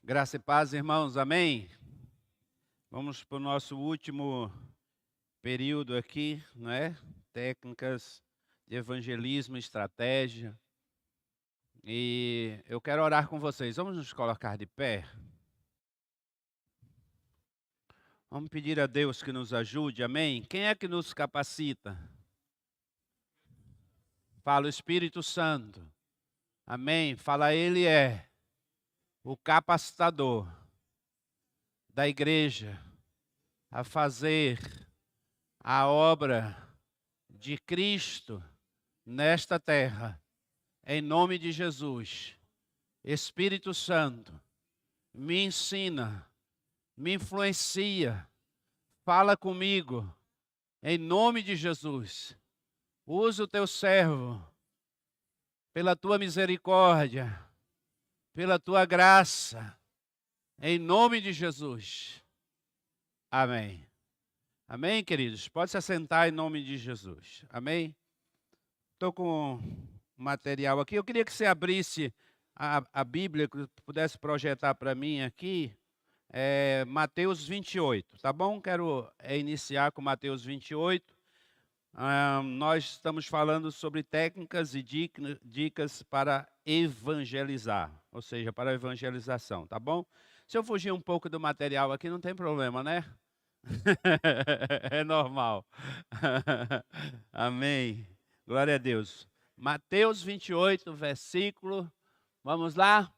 Graça e paz, irmãos, amém? Vamos para o nosso último período aqui, não é? Técnicas de evangelismo, estratégia. E eu quero orar com vocês. Vamos nos colocar de pé? Vamos pedir a Deus que nos ajude, amém? Quem é que nos capacita? Fala o Espírito Santo, amém? Fala, Ele é o capacitador da igreja a fazer a obra de Cristo nesta terra, em nome de Jesus. Espírito Santo, me ensina, me influencia, fala comigo, em nome de Jesus. Usa o teu servo, pela tua misericórdia, pela tua graça, em nome de Jesus. Amém. Amém, queridos? Pode se assentar em nome de Jesus. Amém? Estou com material aqui. Eu queria que você abrisse a Bíblia, que pudesse projetar para mim aqui, Mateus 28, tá bom? Quero iniciar com Mateus 28. Nós estamos falando sobre técnicas e dicas para evangelizar, ou seja, para a evangelização, tá bom? Se eu fugir um pouco do material aqui, não tem problema, né? É normal. Amém. Glória a Deus. Mateus 28, versículo. Vamos lá?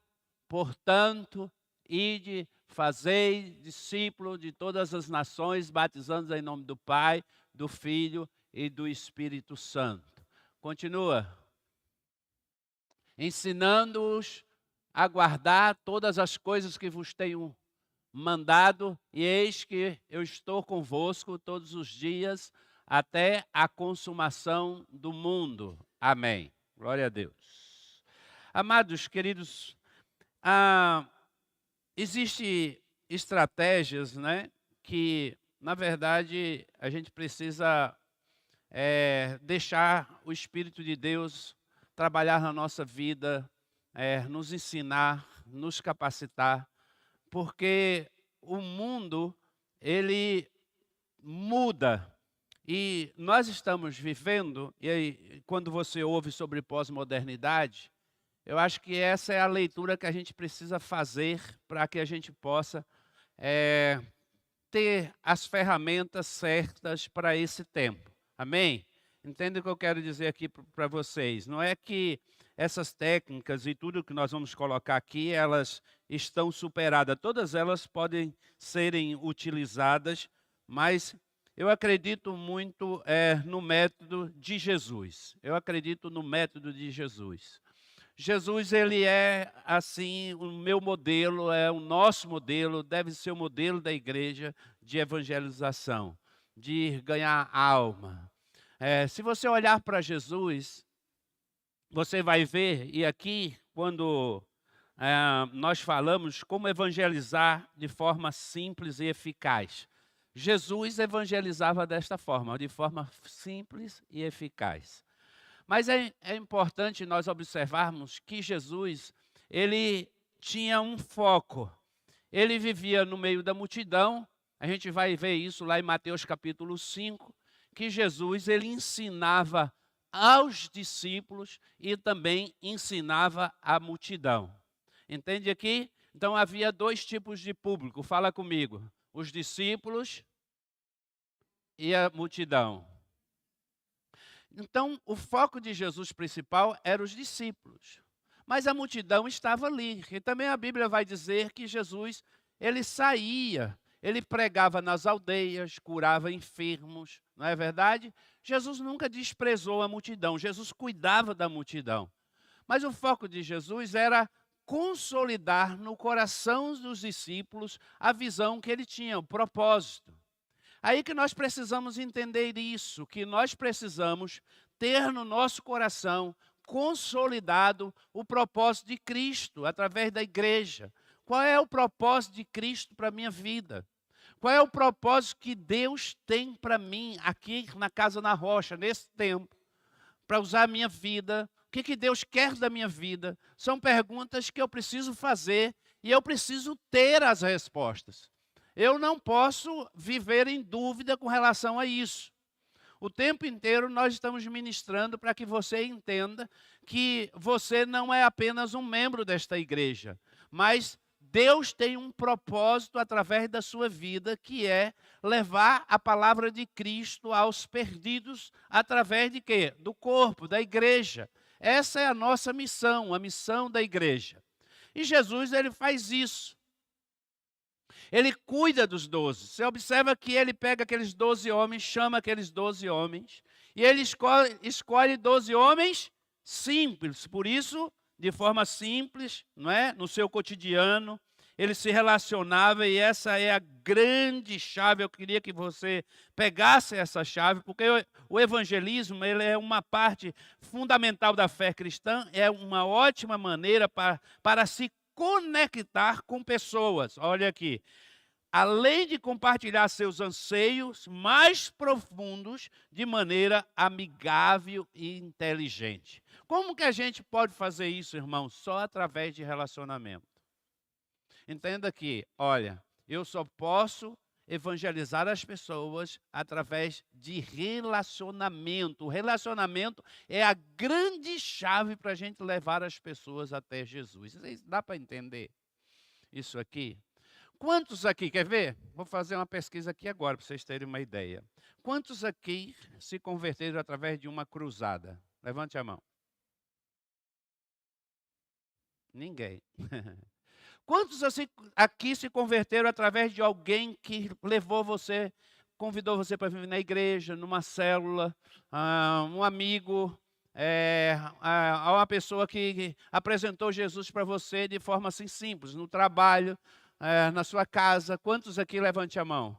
Portanto, ide, fazei discípulo de todas as nações, batizando em nome do Pai, do Filho e do Espírito Santo. Continua. Ensinando-os a guardar todas as coisas que vos tenho mandado, e eis que eu estou convosco todos os dias, até a consumação do mundo. Amém. Glória a Deus. Amados, queridos, existem estratégias, né, que, na verdade, a gente precisa deixar o Espírito de Deus trabalhar na nossa vida, nos ensinar, nos capacitar, porque o mundo, ele muda. E nós estamos vivendo, e aí, quando você ouve sobre pós-modernidade, eu acho que essa é a leitura que a gente precisa fazer para que a gente possa ter as ferramentas certas para esse tempo. Amém? Entende o que eu quero dizer aqui para vocês? Não é que essas técnicas e tudo que nós vamos colocar aqui, elas estão superadas. Todas elas podem serem utilizadas, mas eu acredito muito no método de Jesus. Eu acredito no método de Jesus. Jesus, ele é, assim, o meu modelo, é o nosso modelo, deve ser o modelo da igreja de evangelização, de ganhar alma. Se você olhar para Jesus, você vai ver, e aqui, quando nós falamos como evangelizar de forma simples e eficaz. Jesus evangelizava desta forma, de forma simples e eficaz. Mas é importante nós observarmos que Jesus, ele tinha um foco. Ele vivia no meio da multidão. A gente vai ver isso lá em Mateus capítulo 5, que Jesus, ele ensinava aos discípulos e também ensinava à multidão. Entende aqui? Então havia dois tipos de público. Fala comigo. Os discípulos e a multidão. Então, o foco de Jesus principal era os discípulos. Mas a multidão estava ali. E também a Bíblia vai dizer que Jesus, ele saía, ele pregava nas aldeias, curava enfermos, não é verdade? Jesus nunca desprezou a multidão, Jesus cuidava da multidão. Mas o foco de Jesus era consolidar no coração dos discípulos a visão que ele tinha, o propósito. Aí que nós precisamos entender isso, que nós precisamos ter no nosso coração consolidado o propósito de Cristo através da igreja. Qual é o propósito de Cristo para a minha vida? Qual é o propósito que Deus tem para mim aqui na Casa na Rocha, nesse tempo, para usar a minha vida? O que Deus quer da minha vida? São perguntas que eu preciso fazer e eu preciso ter as respostas. Eu não posso viver em dúvida com relação a isso. O tempo inteiro nós estamos ministrando para que você entenda que você não é apenas um membro desta igreja, mas Deus tem um propósito através da sua vida, que é levar a palavra de Cristo aos perdidos através de quê? Do corpo, da igreja. Essa é a nossa missão, a missão da igreja. E Jesus, ele faz isso. Ele cuida dos 12. Você observa que ele pega aqueles 12 homens, chama aqueles 12 homens, e ele escolhe 12 homens simples. Por isso, de forma simples, não é? No seu cotidiano, ele se relacionava, e essa é a grande chave. Eu queria que você pegasse essa chave, porque o evangelismo, ele é uma parte fundamental da fé cristã, é uma ótima maneira para se conectar com pessoas. Olha aqui, além de compartilhar seus anseios mais profundos de maneira amigável e inteligente. Como que a gente pode fazer isso, irmão? Só através de relacionamento. Entenda que, olha, eu só posso evangelizar as pessoas através de relacionamento. O relacionamento é a grande chave para a gente levar as pessoas até Jesus. Dá para entender isso aqui? Quantos aqui, quer ver? Vou fazer uma pesquisa aqui agora para vocês terem uma ideia. Quantos aqui se converteram através de uma cruzada? Levante a mão. Ninguém. Quantos aqui se converteram através de alguém que levou você, convidou você para vir na igreja, numa célula, um amigo, uma pessoa que apresentou Jesus para você de forma assim simples, no trabalho, na sua casa? Quantos aqui, levante a mão?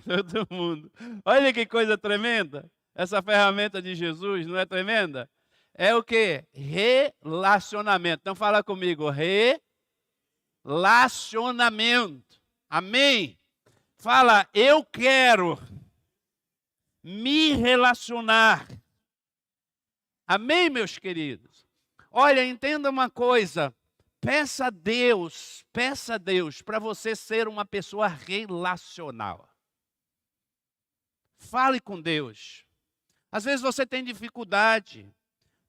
Todo mundo. Olha que coisa tremenda. Essa ferramenta de Jesus, não é tremenda? É o quê? Relacionamento. Então fala comigo, relacionamento. Amém? Fala, eu quero me relacionar. Amém, meus queridos? Olha, entenda uma coisa. Peça a Deus para você ser uma pessoa relacional. Fale com Deus. Às vezes você tem dificuldade.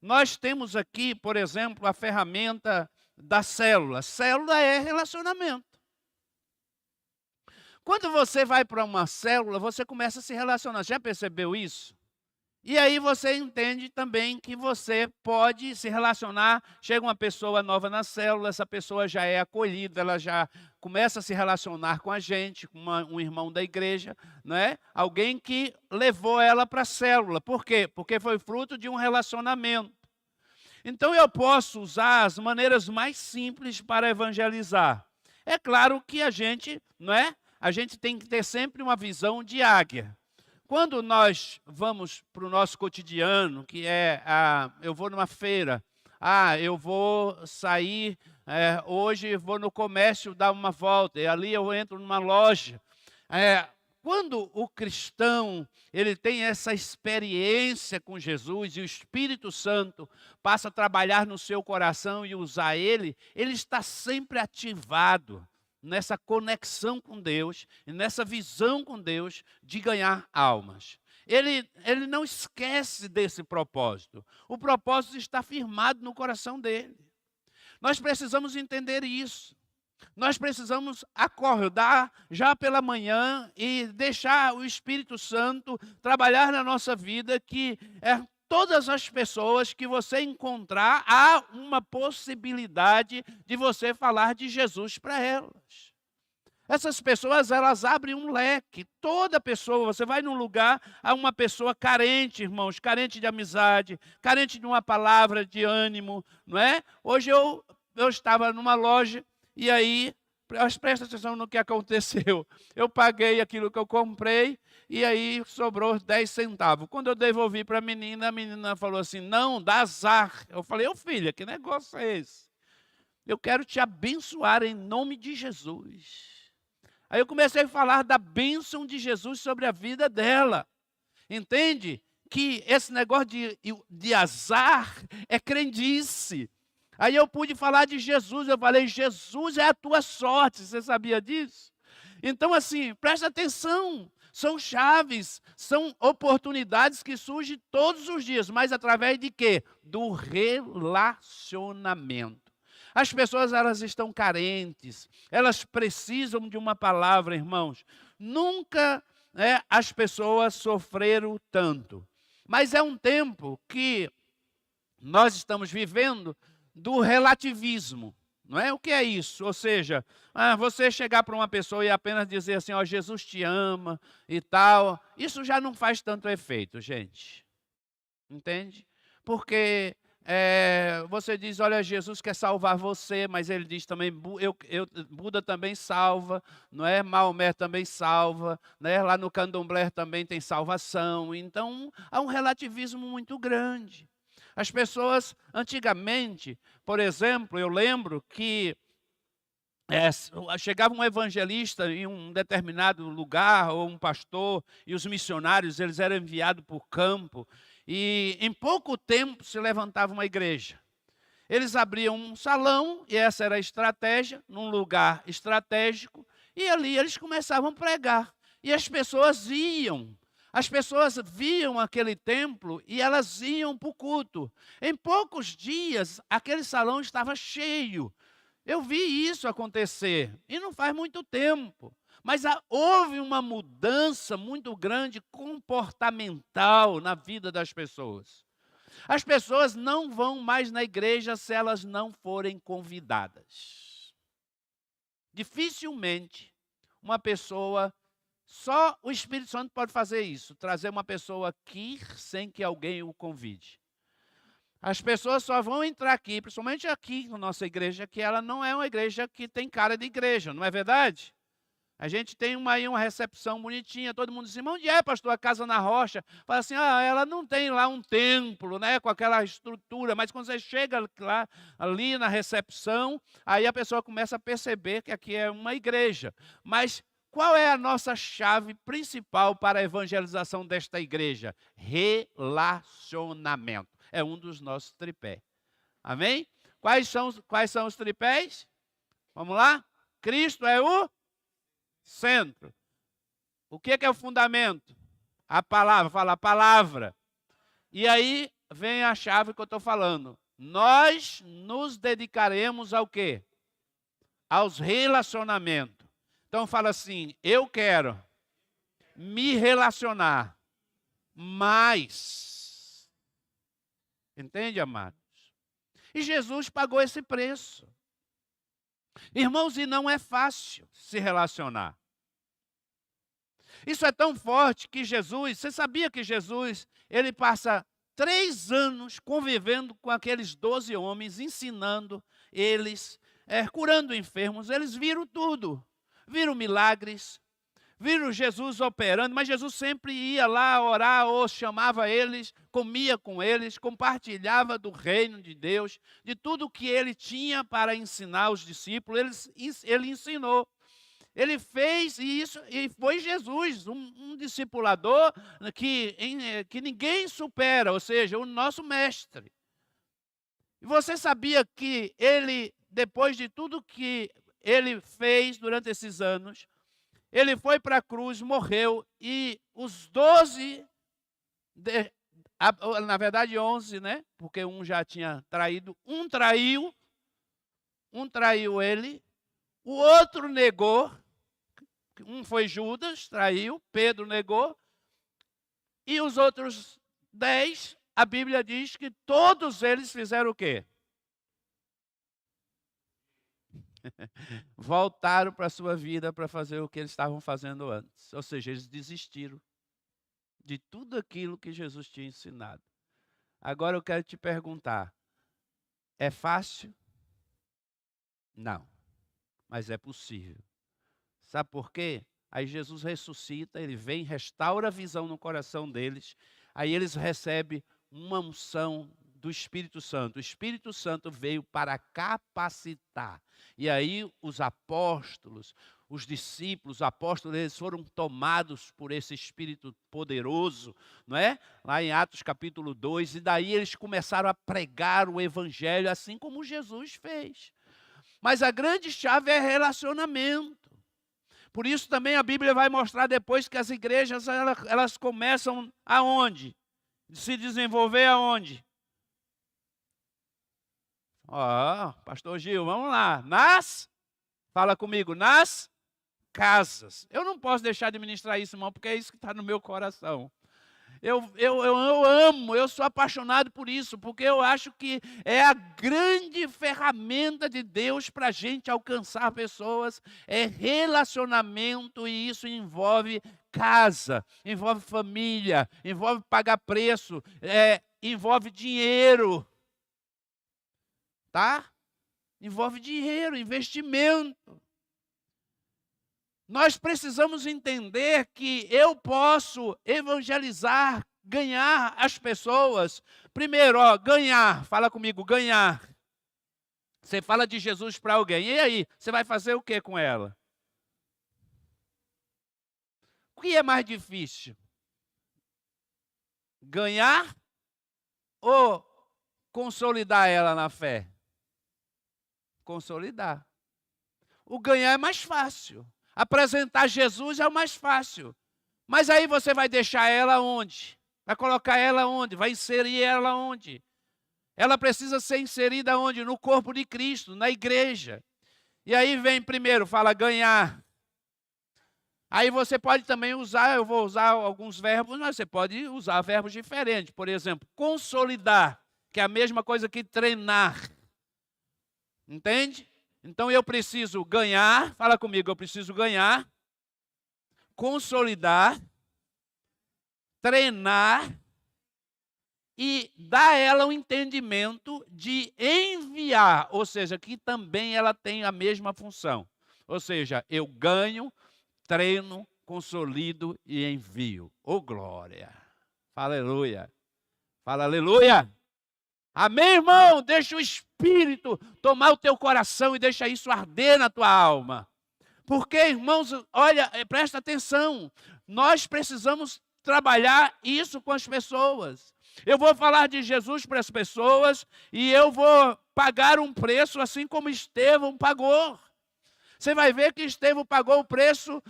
Nós temos aqui, por exemplo, a ferramenta da célula. Célula é relacionamento. Quando você vai para uma célula, você começa a se relacionar. Já percebeu isso? E aí você entende também que você pode se relacionar. Chega uma pessoa nova na célula, essa pessoa já é acolhida, ela já começa a se relacionar com a gente, com um irmão da igreja, não é? Alguém que levou ela para a célula. Por quê? Porque foi fruto de um relacionamento. Então eu posso usar as maneiras mais simples para evangelizar. É claro que a gente, não é? A gente tem que ter sempre uma visão de águia. Quando nós vamos para o nosso cotidiano, que é, eu vou numa feira, eu vou sair, hoje vou no comércio dar uma volta, e ali eu entro numa loja. Quando o cristão ele tem essa experiência com Jesus e o Espírito Santo passa a trabalhar no seu coração e usar ele está sempre ativado nessa conexão com Deus e nessa visão com Deus de ganhar almas. Ele não esquece desse propósito. O propósito está firmado no coração dele. Nós precisamos entender isso. Nós precisamos acordar já pela manhã e deixar o Espírito Santo trabalhar na nossa vida, que todas as pessoas que você encontrar, há uma possibilidade de você falar de Jesus para elas. Essas pessoas, elas abrem um leque. Toda pessoa, você vai num lugar, há uma pessoa carente, irmãos, carente de amizade, carente de uma palavra de ânimo, não é? Hoje eu estava numa loja e aí, presta atenção no que aconteceu. Eu paguei aquilo que eu comprei e aí sobrou 10 centavos. Quando eu devolvi para a menina falou assim, não, dá azar. Eu falei, filha, que negócio é esse? Eu quero te abençoar em nome de Jesus. Aí eu comecei a falar da bênção de Jesus sobre a vida dela. Entende? Que esse negócio de azar é crendice. Aí eu pude falar de Jesus, eu falei, Jesus é a tua sorte, você sabia disso? Então, assim, presta atenção, são chaves, são oportunidades que surgem todos os dias, mas através de quê? Do relacionamento. As pessoas, elas estão carentes, elas precisam de uma palavra, irmãos. Nunca as pessoas sofreram tanto, mas é um tempo que nós estamos vivendo do relativismo. Não é? O que é isso? Ou seja, você chegar para uma pessoa e apenas dizer assim, ó, Jesus te ama e tal, isso já não faz tanto efeito, gente. Entende? Porque você diz, olha, Jesus quer salvar você, mas ele diz também, Buda também salva, não é? Maomé também salva, né? Lá no Candomblé também tem salvação. Então, há um relativismo muito grande. As pessoas, antigamente, por exemplo, eu lembro que chegava um evangelista em um determinado lugar, ou um pastor, e os missionários, eles eram enviados por campo, e em pouco tempo se levantava uma igreja. Eles abriam um salão, e essa era a estratégia, num lugar estratégico, e ali eles começavam a pregar. E as pessoas iam. As pessoas viam aquele templo e elas iam para o culto. Em poucos dias, aquele salão estava cheio. Eu vi isso acontecer, e não faz muito tempo. Mas houve uma mudança muito grande comportamental na vida das pessoas. As pessoas não vão mais na igreja se elas não forem convidadas. Dificilmente uma pessoa, só o Espírito Santo pode fazer isso, trazer uma pessoa aqui sem que alguém o convide. As pessoas só vão entrar aqui, principalmente aqui na nossa igreja, que ela não é uma igreja que tem cara de igreja, não é verdade? A gente tem uma recepção bonitinha, todo mundo diz, onde é, pastor, a Casa na Rocha? Fala assim, ela não tem lá um templo, né, com aquela estrutura, mas quando você chega lá, ali na recepção, aí a pessoa começa a perceber que aqui é uma igreja. Mas qual é a nossa chave principal para a evangelização desta igreja? Relacionamento. É um dos nossos tripés. Amém? Quais são os tripés? Vamos lá? Cristo é o centro. O que é o fundamento? A palavra, fala a palavra. E aí vem a chave que eu estou falando. Nós nos dedicaremos ao quê? Aos relacionamentos. Então fala assim, eu quero me relacionar mais. Entende, amados? E Jesus pagou esse preço. Irmãos, e não é fácil se relacionar. Isso é tão forte que Jesus, você sabia que Jesus, ele passa 3 anos convivendo com aqueles 12 homens, ensinando eles, curando enfermos, eles viram tudo. Viram milagres, viram Jesus operando, mas Jesus sempre ia lá orar ou chamava eles, comia com eles, compartilhava do reino de Deus, de tudo que ele tinha para ensinar os discípulos, ele ensinou. Ele fez isso e foi Jesus, um discipulador que ninguém supera, ou seja, o nosso mestre. E você sabia que ele, depois de tudo que ele fez durante esses anos, ele foi para a cruz, morreu, e os 12, na verdade 11, né? Porque um já tinha traído, um traiu ele, o outro negou, um foi Judas, traiu, Pedro negou, e os outros 10, a Bíblia diz que todos eles fizeram o quê? Voltaram para a sua vida para fazer o que eles estavam fazendo antes. Ou seja, eles desistiram de tudo aquilo que Jesus tinha ensinado. Agora eu quero te perguntar, é fácil? Não, mas é possível. Sabe por quê? Aí Jesus ressuscita, ele vem, restaura a visão no coração deles, aí eles recebem uma unção do Espírito Santo. O Espírito Santo veio para capacitar. E aí os apóstolos, os discípulos, os apóstolos, eles foram tomados por esse Espírito poderoso, não é? Lá em Atos capítulo 2, e daí eles começaram a pregar o Evangelho, assim como Jesus fez. Mas a grande chave é relacionamento. Por isso também a Bíblia vai mostrar depois que as igrejas, elas começam aonde? Se desenvolver aonde? Pastor Gil, vamos lá. Fala comigo, nas casas. Eu não posso deixar de ministrar isso, irmão, porque é isso que está no meu coração. Eu amo, eu sou apaixonado por isso, porque eu acho que é a grande ferramenta de Deus para a gente alcançar pessoas, é relacionamento, e isso envolve casa, envolve família, envolve pagar preço, envolve dinheiro, tá? Envolve dinheiro, investimento. Nós precisamos entender que eu posso evangelizar, ganhar as pessoas. Primeiro, ganhar, fala comigo, ganhar. Você fala de Jesus para alguém, e aí, você vai fazer o que com ela? O que é mais difícil? Ganhar ou consolidar ela na fé? Consolidar. O ganhar é mais fácil. Apresentar Jesus é o mais fácil. Mas aí você vai deixar ela onde? Vai colocar ela onde? Vai inserir ela onde? Ela precisa ser inserida onde? No corpo de Cristo, na igreja. E aí vem primeiro, fala ganhar. Aí você pode também usar, eu vou usar alguns verbos, mas você pode usar verbos diferentes. Por exemplo, consolidar, que é a mesma coisa que treinar. Entende? Então eu preciso ganhar, fala comigo, eu preciso ganhar, consolidar, treinar e dar a ela o entendimento de enviar, ou seja, que também ela tem a mesma função. Ou seja, eu ganho, treino, consolido e envio. Oh, glória! Fala aleluia! Fala aleluia! Amém, irmão? Deixa o Espírito tomar o teu coração e deixa isso arder na tua alma. Porque, irmãos, olha, presta atenção. Nós precisamos trabalhar isso com as pessoas. Eu vou falar de Jesus para as pessoas e eu vou pagar um preço assim como Estevão pagou. Você vai ver que Estevão pagou o preço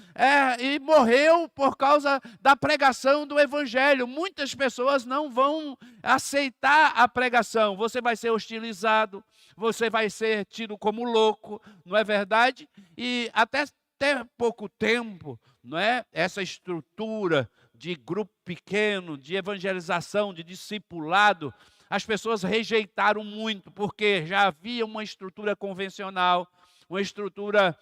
e morreu por causa da pregação do Evangelho. Muitas pessoas não vão aceitar a pregação. Você vai ser hostilizado, você vai ser tido como louco, não é verdade? E até pouco tempo, não é? Essa estrutura de grupo pequeno, de evangelização, de discipulado, as pessoas rejeitaram muito, porque já havia uma estrutura convencional, uma estrutura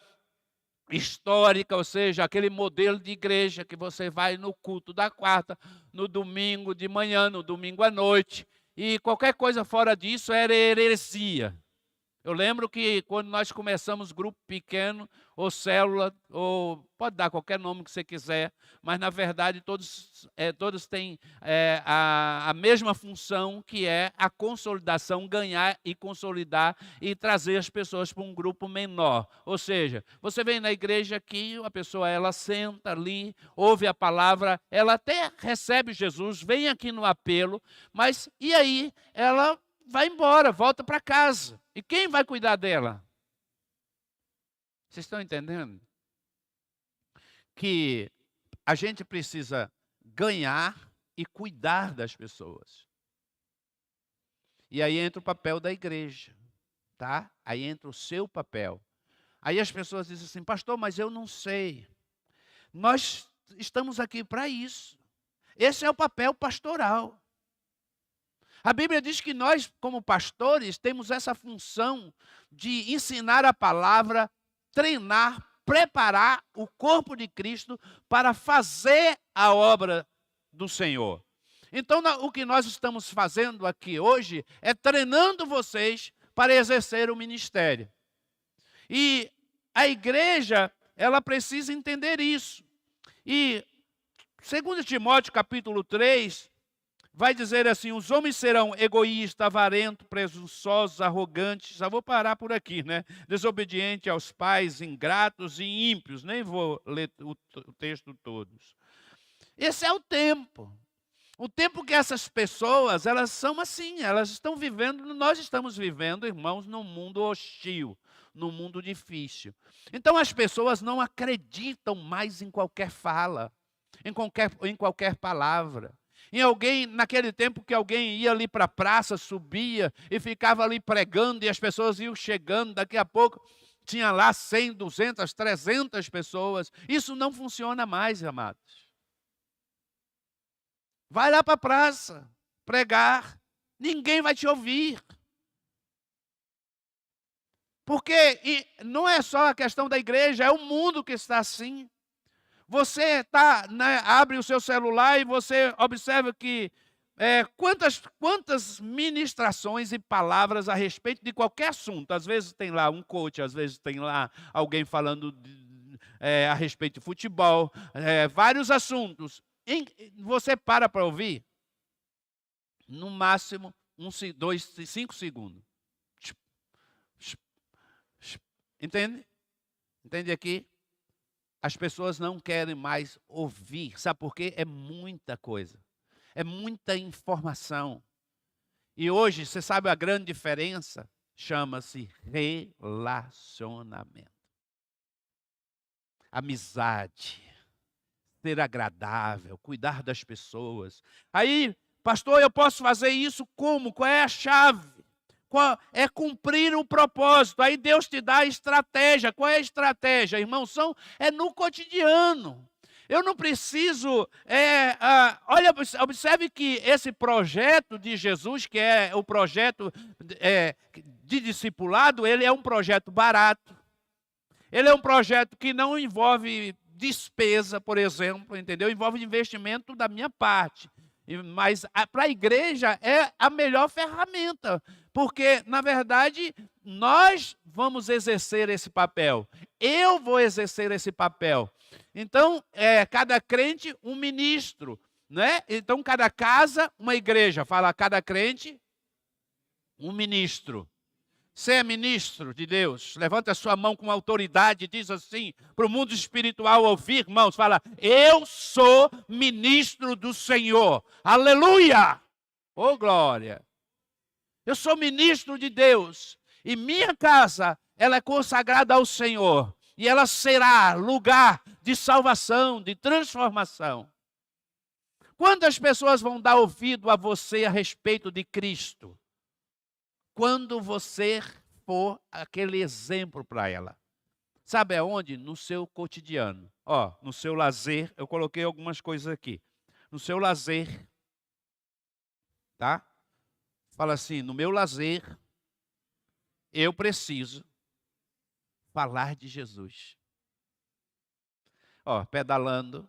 histórica, ou seja, aquele modelo de igreja que você vai no culto da quarta, no domingo de manhã, no domingo à noite, e qualquer coisa fora disso era heresia. Eu lembro que quando nós começamos grupo pequeno, ou célula, ou pode dar qualquer nome que você quiser, mas na verdade todos têm a mesma função, que é a consolidação, ganhar e consolidar e trazer as pessoas para um grupo menor. Ou seja, você vem na igreja aqui, a pessoa ela senta ali, ouve a palavra, ela até recebe Jesus, vem aqui no apelo, mas e aí ela vai embora, volta para casa. E quem vai cuidar dela? Vocês estão entendendo? Que a gente precisa ganhar e cuidar das pessoas. E aí entra o papel da igreja, tá? Aí entra o seu papel. Aí as pessoas dizem assim, pastor, mas eu não sei. Nós estamos aqui para isso. Esse é o papel pastoral. A Bíblia diz que nós, como pastores, temos essa função de ensinar a palavra, treinar, preparar o corpo de Cristo para fazer a obra do Senhor. Então, o que nós estamos fazendo aqui hoje é treinando vocês para exercer o ministério. E a igreja, ela precisa entender isso. E 2 Timóteo capítulo 3, vai dizer assim: os homens serão egoístas, avarentos, presunçosos, arrogantes. Já vou parar por aqui, né? Desobedientes aos pais, ingratos e ímpios. Nem vou ler o texto todos. Esse é o tempo. O tempo que essas pessoas, elas são assim, elas estão vivendo, nós estamos vivendo, irmãos, num mundo hostil, num mundo difícil. Então as pessoas não acreditam mais em qualquer fala, em qualquer palavra. Em alguém, naquele tempo que alguém ia ali para a praça, subia e ficava ali pregando e as pessoas iam chegando, daqui a pouco tinha lá 100, 200, 300 pessoas. Isso não funciona mais, amados. Vai lá para a praça, pregar, ninguém vai te ouvir. Porque não é só a questão da igreja, é o mundo que está assim. Você abre o seu celular e você observa que quantas ministrações e palavras a respeito de qualquer assunto. Às vezes tem lá um coach, às vezes tem lá alguém falando a respeito de futebol, vários assuntos. Você para ouvir, no máximo, 5 segundos. Entende? Entende aqui? As pessoas não querem mais ouvir. Sabe por quê? É muita coisa. É muita informação. E hoje, você sabe a grande diferença? Chama-se relacionamento. Amizade. Ser agradável, cuidar das pessoas. Aí, pastor, eu posso fazer isso como? Qual é a chave? É cumprir o propósito. Aí Deus te dá a estratégia. Qual é a estratégia, irmão? É no cotidiano. Eu não preciso... olha, observe que esse projeto de Jesus, que é o projeto de discipulado, ele é um projeto barato. Ele é um projeto que não envolve despesa, por exemplo, entendeu? Envolve investimento da minha parte. Mas para a igreja é a melhor ferramenta, porque, na verdade, nós vamos exercer esse papel. Eu vou exercer esse papel. Então, cada crente, um ministro, né? Então, cada casa, uma igreja. Fala, cada crente, um ministro. Você é ministro de Deus, levanta a sua mão com autoridade e diz assim, para o mundo espiritual ouvir, irmãos, fala, eu sou ministro do Senhor, aleluia, oh glória, eu sou ministro de Deus, e minha casa, ela é consagrada ao Senhor, e ela será lugar de salvação, de transformação. Quantas pessoas vão dar ouvido a você a respeito de Cristo? Quando você for aquele exemplo para ela. Sabe aonde? No seu cotidiano. No seu lazer, eu coloquei algumas coisas aqui. No seu lazer, tá? Fala assim, no meu lazer, eu preciso falar de Jesus. Pedalando,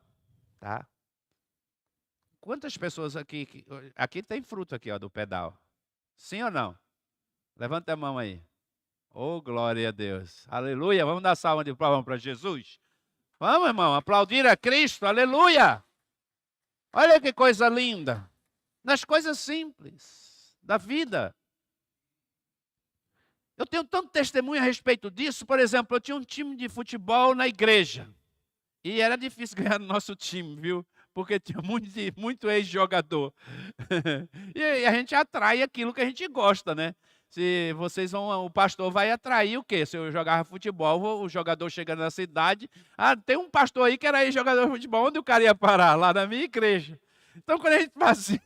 tá? Quantas pessoas aqui tem fruto aqui, do pedal? Sim ou não? Levanta a mão aí. Oh, glória a Deus. Aleluia. Vamos dar salva de palmas para Jesus? Vamos, irmão, aplaudir a Cristo. Aleluia. Olha que coisa linda. Nas coisas simples da vida. Eu tenho tanto testemunho a respeito disso. Por exemplo, eu tinha um time de futebol na igreja. E era difícil ganhar no nosso time, viu? Porque tinha muito ex-jogador. E a gente atrai aquilo que a gente gosta, né? Se vocês o pastor vai atrair o quê? Se eu jogava futebol, o jogador chega na cidade. Tem um pastor aí que era ex-jogador de futebol. Onde o cara ia parar? Lá na minha igreja. Então, quando a gente fazia,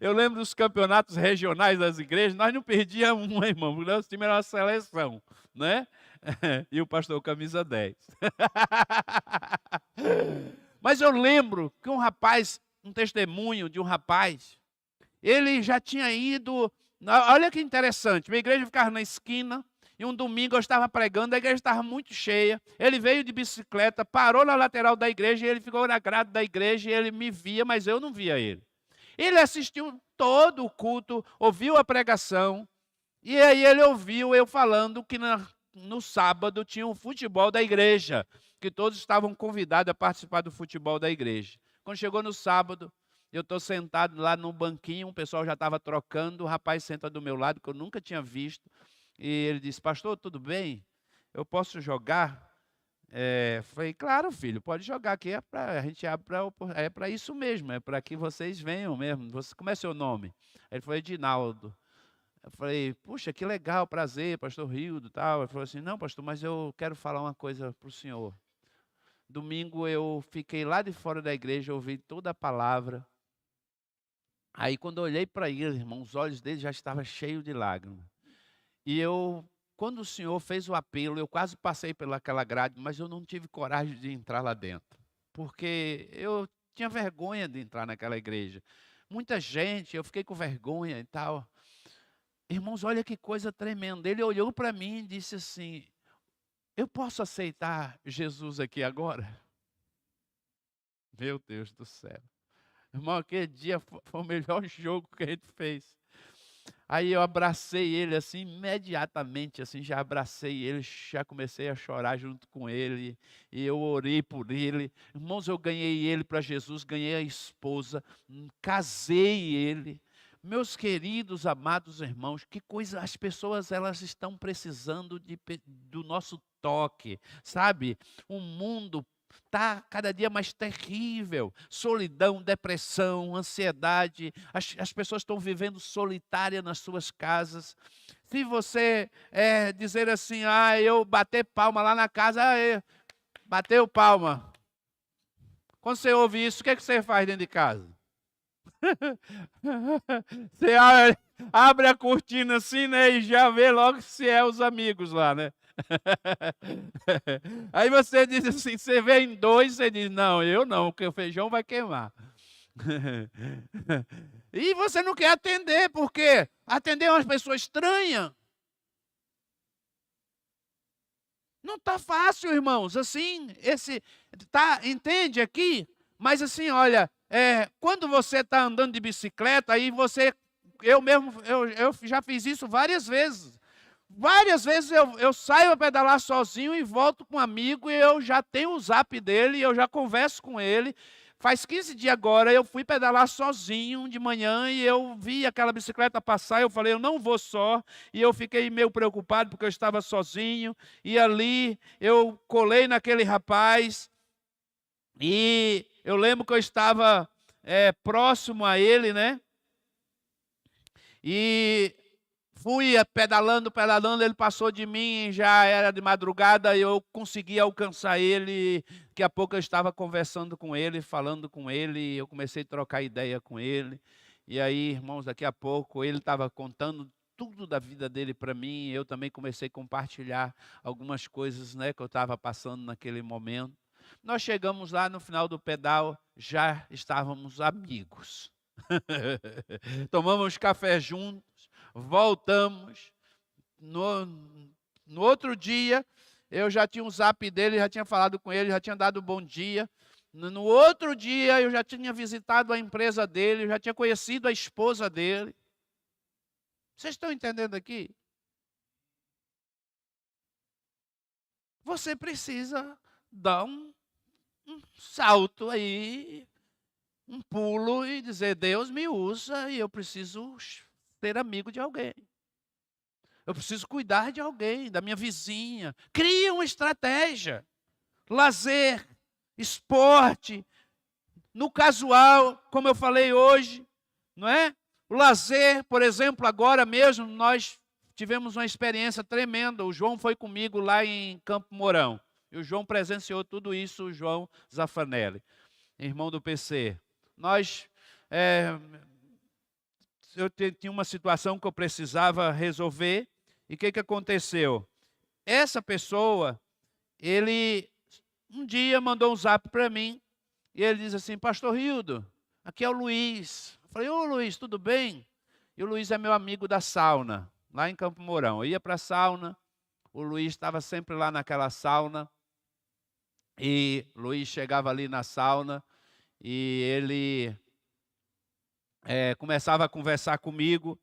eu lembro dos campeonatos regionais das igrejas, nós não perdíamos um, irmão, porque nosso time era uma seleção, né? E o pastor camisa 10. Mas eu lembro que um testemunho de um rapaz, ele já tinha ido, olha que interessante, minha igreja ficava na esquina, e um domingo eu estava pregando, a igreja estava muito cheia, ele veio de bicicleta, parou na lateral da igreja, e ele ficou na grade da igreja, e ele me via, mas eu não via ele. Ele assistiu todo o culto, ouviu a pregação, e aí ele ouviu eu falando que no sábado tinha um futebol da igreja, que todos estavam convidados a participar do futebol da igreja. Quando chegou no sábado, eu estou sentado lá no banquinho, o pessoal já estava trocando, o rapaz senta do meu lado, que eu nunca tinha visto, e ele disse, pastor, tudo bem? Eu posso jogar? Falei, claro, filho, pode jogar aqui, a gente abre para isso mesmo, é para que vocês venham mesmo. Como é seu nome? Ele falou, Edinaldo. Eu falei, puxa, que legal, prazer, pastor Rildo e tal. Ele falou assim, não, pastor, mas eu quero falar uma coisa para o senhor. Domingo eu fiquei lá de fora da igreja, ouvi toda a palavra. Aí quando eu olhei para ele, irmão, os olhos dele já estavam cheios de lágrimas. E quando o senhor fez o apelo, eu quase passei pelaquela grade, mas eu não tive coragem de entrar lá dentro. Porque eu tinha vergonha de entrar naquela igreja. Muita gente, eu fiquei com vergonha e tal. Irmãos, olha que coisa tremenda. Ele olhou para mim e disse assim, eu posso aceitar Jesus aqui agora? Meu Deus do céu. Irmão, aquele dia foi o melhor jogo que a gente fez. Aí eu abracei ele assim, imediatamente, assim, já abracei ele, já comecei a chorar junto com ele, e eu orei por ele. Irmãos, eu ganhei ele para Jesus, ganhei a esposa, casei ele. Meus queridos, amados irmãos, que coisa, as pessoas elas estão precisando do nosso toque, sabe? O mundo está cada dia mais terrível. Solidão, depressão, ansiedade. As pessoas estão vivendo solitária nas suas casas. Se você dizer assim, eu bater palma lá na casa, bateu palma. Quando você ouve isso, o que você faz dentro de casa? Você abre a cortina assim, né, e já vê logo se é os amigos lá, né? Aí você diz assim, você vê em dois, você diz, não, eu não, porque o feijão vai queimar. E você não quer atender, porque atender uma pessoa estranha não está fácil, irmãos. Assim, entende aqui? Mas assim, olha, quando você está andando de bicicleta, aí eu já fiz isso várias vezes. Várias vezes eu saio a pedalar sozinho e volto com um amigo e eu já tenho o zap dele, eu já converso com ele. Faz 15 dias agora, eu fui pedalar sozinho de manhã e eu vi aquela bicicleta passar, eu falei, eu não vou só. E eu fiquei meio preocupado porque eu estava sozinho. E ali eu colei naquele rapaz e eu lembro que eu estava próximo a ele, né? E fui pedalando, ele passou de mim, já era de madrugada, eu consegui alcançar ele. Daqui a pouco eu estava conversando com ele, falando com ele, eu comecei a trocar ideia com ele. E aí, irmãos, daqui a pouco ele estava contando tudo da vida dele para mim, eu também comecei a compartilhar algumas coisas, né, que eu estava passando naquele momento. Nós chegamos lá no final do pedal, já estávamos amigos. Tomamos café juntos, voltamos. No outro dia, eu já tinha um zap dele, já tinha falado com ele, já tinha dado bom dia. No outro dia, eu já tinha visitado a empresa dele, já tinha conhecido a esposa dele. Vocês estão entendendo aqui? Você precisa dar um salto aí, um pulo e dizer, Deus me usa e eu preciso ser amigo de alguém. Eu preciso cuidar de alguém, da minha vizinha. Cria uma estratégia. Lazer, esporte, no casual, como eu falei hoje, não é? O lazer, por exemplo, agora mesmo nós tivemos uma experiência tremenda. O João foi comigo lá em Campo Mourão. E o João presenciou tudo isso, o João Zaffanelli, irmão do PC. Eu tinha uma situação que eu precisava resolver. E o que aconteceu? Essa pessoa, ele um dia mandou um zap para mim. E ele diz assim, pastor Rildo, aqui é o Luiz. Eu falei, ô Luiz, tudo bem? E o Luiz é meu amigo da sauna, lá em Campo Mourão. Eu ia para a sauna, o Luiz estava sempre lá naquela sauna. E o Luiz chegava ali na sauna e ele começava a conversar comigo.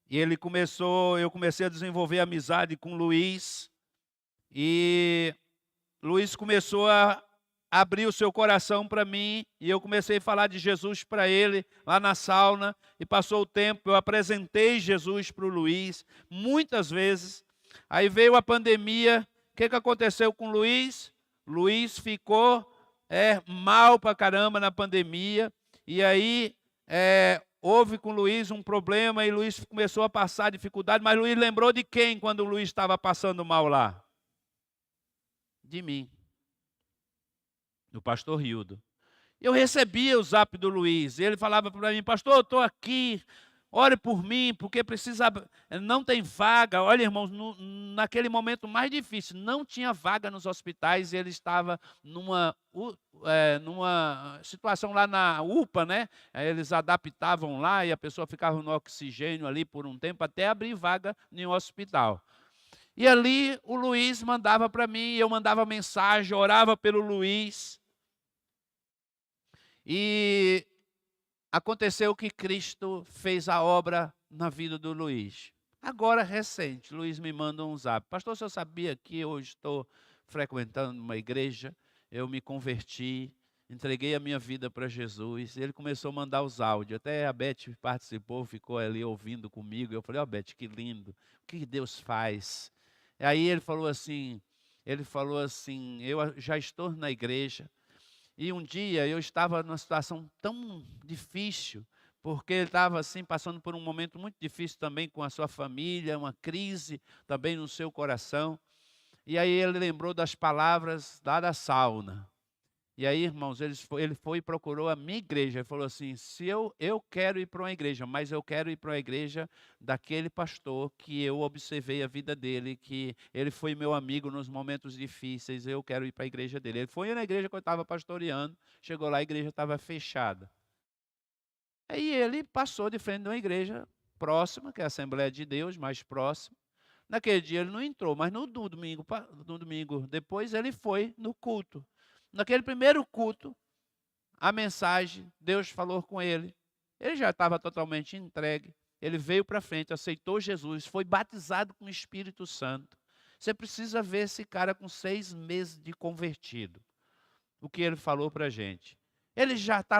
E eu comecei a desenvolver amizade com o Luiz. E Luiz começou a abriu seu coração para mim e eu comecei a falar de Jesus para ele lá na sauna. E passou o tempo, eu apresentei Jesus para o Luiz muitas vezes. Aí veio a pandemia. O que aconteceu com o Luiz? Luiz ficou mal para caramba na pandemia. E aí houve com o Luiz um problema e Luiz começou a passar dificuldade. Mas Luiz lembrou de quem quando o Luiz estava passando mal lá? De mim, do pastor Rildo. Eu recebia o zap do Luiz, ele falava para mim: pastor, eu estou aqui, ore por mim, porque precisa, não tem vaga. Olha, irmãos, naquele momento mais difícil, não tinha vaga nos hospitais, e ele estava numa situação lá na UPA, né? Eles adaptavam lá e a pessoa ficava no oxigênio ali por um tempo, até abrir vaga em um hospital. E ali o Luiz mandava para mim, eu mandava mensagem, orava pelo Luiz. E aconteceu que Cristo fez a obra na vida do Luiz. Agora, recente, Luiz me manda um zap: pastor, você sabia que eu estou frequentando uma igreja? Eu me converti, entreguei a minha vida para Jesus. Ele começou a mandar os áudios. Até a Beth participou, ficou ali ouvindo comigo. Eu falei: ó, Beth, que lindo, o que Deus faz? E aí ele falou assim, eu já estou na igreja. E um dia eu estava numa situação tão difícil, porque ele estava assim passando por um momento muito difícil também com a sua família, uma crise também no seu coração. E aí ele lembrou das palavras lá da sauna. E aí, irmãos, ele foi e procurou a minha igreja. Ele falou assim: se eu quero ir para uma igreja, mas eu quero ir para uma igreja daquele pastor que eu observei a vida dele, que ele foi meu amigo nos momentos difíceis, eu quero ir para a igreja dele. Ele foi na igreja que eu estava pastoreando, chegou lá, a igreja estava fechada. Aí ele passou de frente de uma igreja próxima, que é a Assembleia de Deus, mais próxima. Naquele dia ele não entrou, mas no domingo depois ele foi no culto. Naquele primeiro culto, a mensagem, Deus falou com ele. Ele já estava totalmente entregue. Ele veio para frente, aceitou Jesus, foi batizado com o Espírito Santo. Você precisa ver esse cara com 6 meses de convertido. O que ele falou para a gente. Ele já está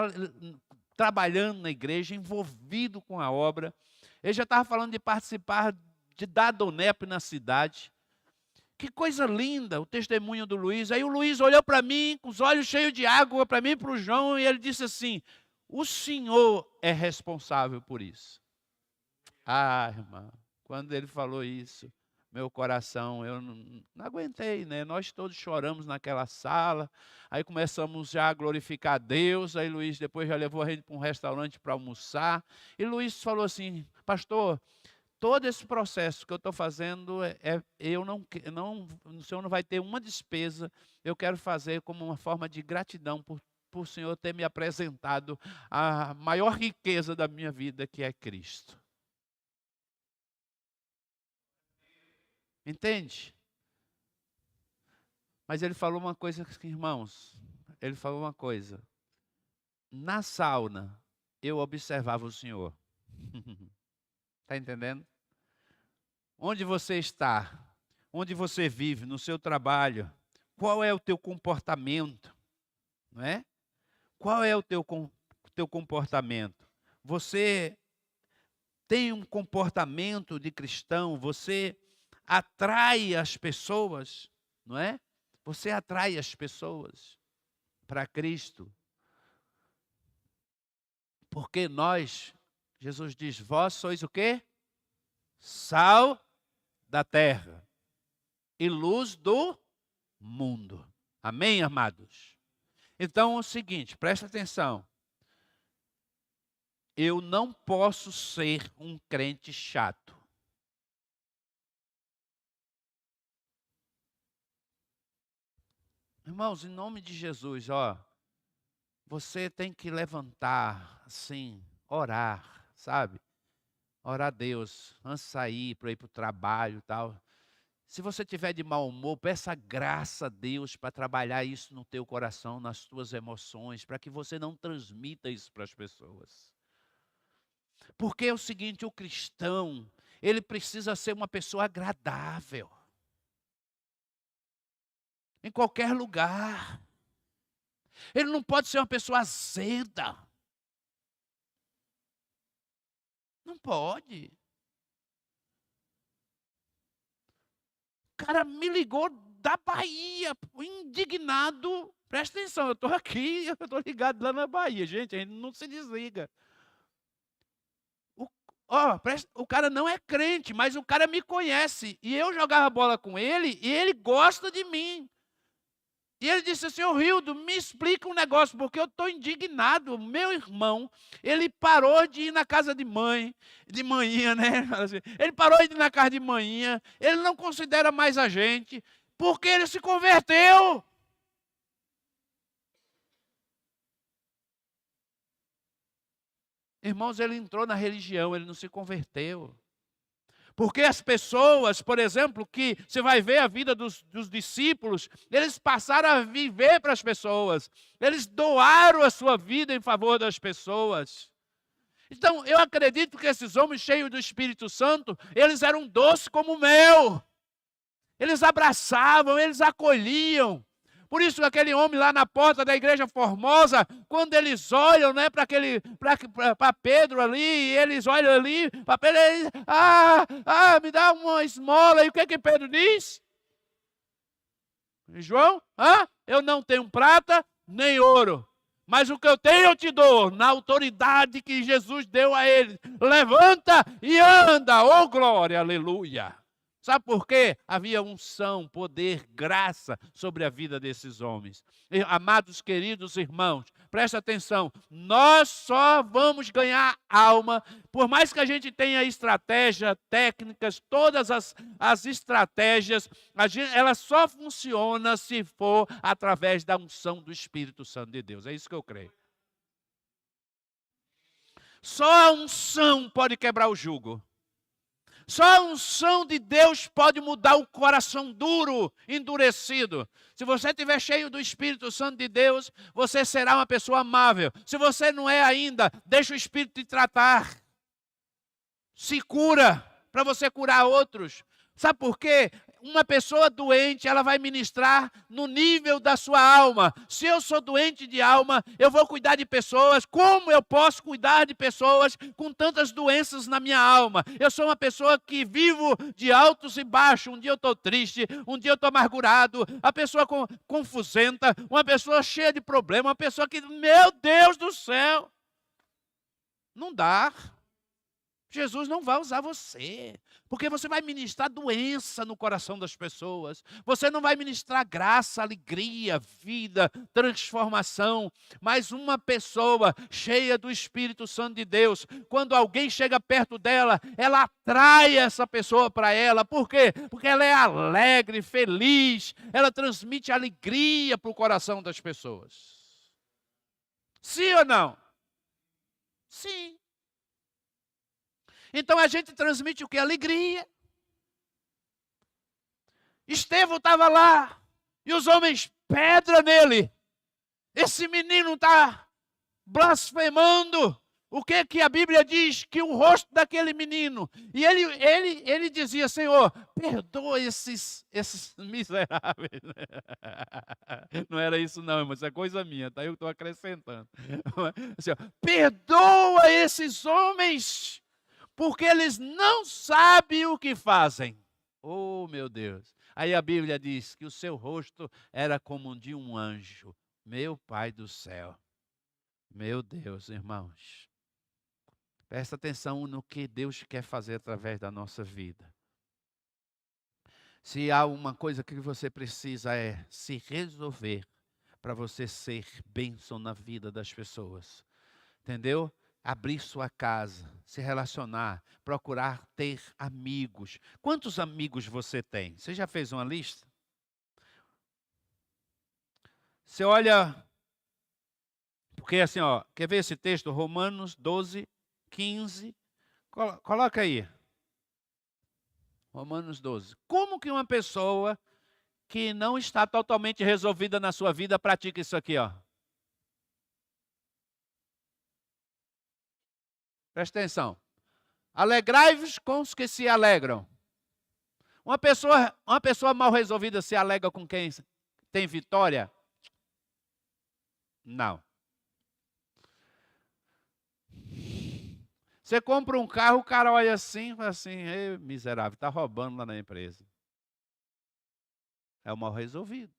trabalhando na igreja, envolvido com a obra. Ele já estava falando de participar de dar Donep na cidade. Que coisa linda o testemunho do Luiz. Aí o Luiz olhou para mim, com os olhos cheios de água, para mim e para o João, e ele disse assim: o senhor é responsável por isso. Ah, irmã, quando ele falou isso, meu coração, eu não aguentei, né? Nós todos choramos naquela sala, aí começamos já a glorificar a Deus, aí Luiz depois já levou a gente para um restaurante para almoçar, e Luiz falou assim: pastor, todo esse processo que eu estou fazendo, o senhor não vai ter uma despesa, eu quero fazer como uma forma de gratidão por o senhor ter me apresentado a maior riqueza da minha vida, que é Cristo. Entende? Mas ele falou uma coisa, irmãos, ele falou uma coisa. Na sauna, eu observava o senhor. Está entendendo? Onde você está, onde você vive, no seu trabalho, qual é o teu comportamento, não é? Qual é o teu comportamento? Você tem um comportamento de cristão? Você atrai as pessoas, não é? Você atrai as pessoas para Cristo. Porque nós, Jesus diz, vós sois o quê? Sal da terra e luz do mundo. Amém, amados? Então é o seguinte, presta atenção. Eu não posso ser um crente chato. Irmãos, em nome de Jesus, você tem que levantar, assim, orar, sabe? Orar a Deus, antes de sair, para ir para o trabalho e tal. Se você tiver de mau humor, peça graça a Deus para trabalhar isso no teu coração, nas tuas emoções, para que você não transmita isso para as pessoas. Porque é o seguinte, o cristão, ele precisa ser uma pessoa agradável. Em qualquer lugar. Ele não pode ser uma pessoa azeda. Não pode. O cara me ligou da Bahia, indignado. Presta atenção, eu estou aqui, eu estou ligado lá na Bahia. Gente, a gente não se desliga. O cara não é crente, mas o cara me conhece. E eu jogava bola com ele e ele gosta de mim. E ele disse assim: ô Rildo, me explica um negócio, porque eu estou indignado. Meu irmão, ele parou de ir na casa de manhã, né? Ele parou de ir na casa de manhã, ele não considera mais a gente, porque ele se converteu. Irmãos, ele entrou na religião, ele não se converteu. Porque as pessoas, por exemplo, que você vai ver a vida dos discípulos, eles passaram a viver para as pessoas. Eles doaram a sua vida em favor das pessoas. Então, eu acredito que esses homens cheios do Espírito Santo, eles eram doces como mel. Eles abraçavam, eles acolhiam. Por isso, aquele homem lá na porta da igreja Formosa, quando eles olham, né, para Pedro ali, e eles olham ali, para Pedro, eles, me dá uma esmola. E o que Pedro diz? João, eu não tenho prata nem ouro, mas o que eu tenho eu te dou, na autoridade que Jesus deu a ele. Levanta e anda, oh glória, aleluia. Sabe por quê? Havia unção, poder, graça sobre a vida desses homens. E, amados, queridos irmãos, presta atenção. Nós só vamos ganhar alma, por mais que a gente tenha estratégia, técnicas, todas as estratégias, ela só funciona se for através da unção do Espírito Santo de Deus. É isso que eu creio. Só a unção pode quebrar o jugo. Só a unção de Deus pode mudar o coração duro, endurecido. Se você estiver cheio do Espírito Santo de Deus, você será uma pessoa amável. Se você não é ainda, deixa o Espírito te tratar. Se cura, para você curar outros. Sabe por quê? Uma pessoa doente, ela vai ministrar no nível da sua alma. Se eu sou doente de alma, eu vou cuidar de pessoas. Como eu posso cuidar de pessoas com tantas doenças na minha alma? Eu sou uma pessoa que vivo de altos e baixos. Um dia eu estou triste, um dia eu estou amargurado. A pessoa confusenta, uma pessoa cheia de problemas, uma pessoa que, meu Deus do céu, não dá. Jesus não vai usar você, porque você vai ministrar doença no coração das pessoas. Você não vai ministrar graça, alegria, vida, transformação. Mas uma pessoa cheia do Espírito Santo de Deus, quando alguém chega perto dela, ela atrai essa pessoa para ela. Por quê? Porque ela é alegre, feliz, ela transmite alegria para o coração das pessoas. Sim ou não? Sim. Então a gente transmite o que? Alegria. Estevão estava lá e os homens pedra nele. Esse menino está blasfemando. O que a Bíblia diz? Que o rosto daquele menino. E ele dizia: Senhor, perdoa esses miseráveis. Não era isso não, mas é coisa minha, tá? Eu estou acrescentando. Assim, perdoa esses homens, porque eles não sabem o que fazem. Oh, meu Deus. Aí a Bíblia diz que o seu rosto era como o de um anjo. Meu Pai do céu. Meu Deus, irmãos. Presta atenção no que Deus quer fazer através da nossa vida. Se há uma coisa que você precisa é se resolver para você ser bênção na vida das pessoas. Entendeu? Abrir sua casa, se relacionar, procurar ter amigos. Quantos amigos você tem? Você já fez uma lista? Você olha, porque assim, quer ver esse texto? Romanos 12, 15. Coloca aí. Romanos 12. Como que uma pessoa que não está totalmente resolvida na sua vida pratica isso aqui, Presta atenção. Alegrai-vos com os que se alegram. Uma pessoa mal resolvida se alegra com quem tem vitória? Não. Você compra um carro, o cara olha assim e fala assim, ei, miserável, está roubando lá na empresa. É o mal resolvido.